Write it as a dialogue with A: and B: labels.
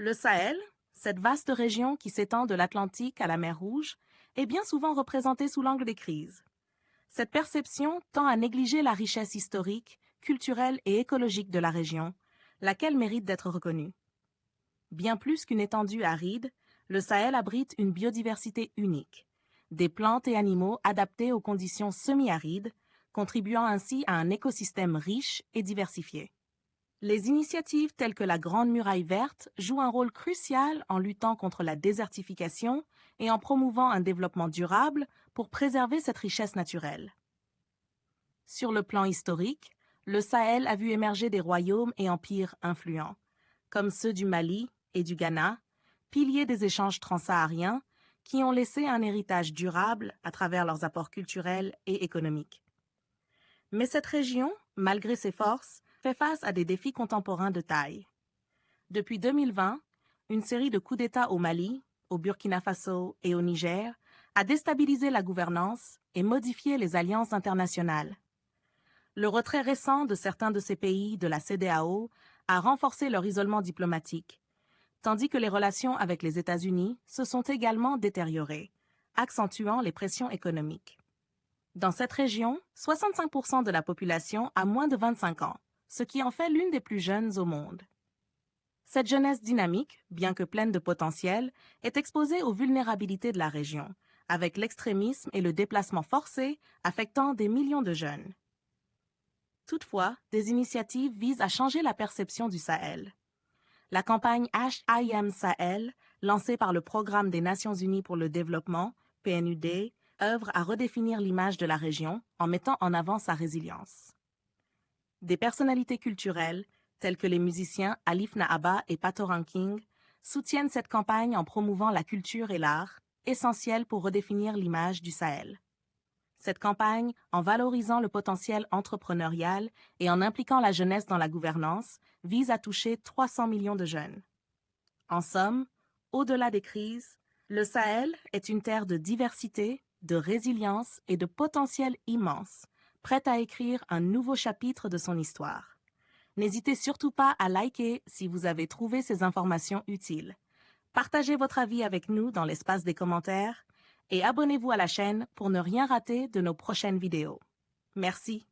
A: Le Sahel, cette vaste région qui s'étend de l'Atlantique à la mer Rouge, est bien souvent représentée sous l'angle des crises. Cette perception tend à négliger la richesse historique, culturelle et écologique de la région, laquelle mérite d'être reconnue. Bien plus qu'une étendue aride, le Sahel abrite une biodiversité unique, des plantes et animaux adaptés aux conditions semi-arides, contribuant ainsi à un écosystème riche et diversifié. Les initiatives telles que la Grande Muraille verte jouent un rôle crucial en luttant contre la désertification et en promouvant un développement durable pour préserver cette richesse naturelle. Sur le plan historique, le Sahel a vu émerger des royaumes et empires influents, comme ceux du Mali et du Ghana, piliers des échanges transsahariens, qui ont laissé un héritage durable à travers leurs apports culturels et économiques. Mais cette région, malgré ses forces, fait face à des défis contemporains de taille. Depuis 2020, une série de coups d'État au Mali, au Burkina Faso et au Niger a déstabilisé la gouvernance et modifié les alliances internationales. Le retrait récent de certains de ces pays de la CEDEAO a renforcé leur isolement diplomatique, tandis que les relations avec les États-Unis se sont également détériorées, accentuant les pressions économiques. Dans cette région, 65% de la population a moins de 25 ans, ce qui en fait l'une des plus jeunes au monde. Cette jeunesse dynamique, bien que pleine de potentiel, est exposée aux vulnérabilités de la région, avec l'extrémisme et le déplacement forcé affectant des millions de jeunes. Toutefois, des initiatives visent à changer la perception du Sahel. La campagne #IAM Sahel, lancée par le Programme des Nations Unies pour le Développement, PNUD, œuvre à redéfinir l'image de la région en mettant en avant sa résilience. Des personnalités culturelles, telles que les musiciens Alif Naaba et Patoranking, soutiennent cette campagne en promouvant la culture et l'art, essentiels pour redéfinir l'image du Sahel. Cette campagne, en valorisant le potentiel entrepreneurial et en impliquant la jeunesse dans la gouvernance, vise à toucher 300 millions de jeunes. En somme, au-delà des crises, le Sahel est une terre de diversité, de résilience et de potentiel immense, prête à écrire un nouveau chapitre de son histoire. N'hésitez surtout pas à liker si vous avez trouvé ces informations utiles. Partagez votre avis avec nous dans l'espace des commentaires et abonnez-vous à la chaîne pour ne rien rater de nos prochaines vidéos. Merci.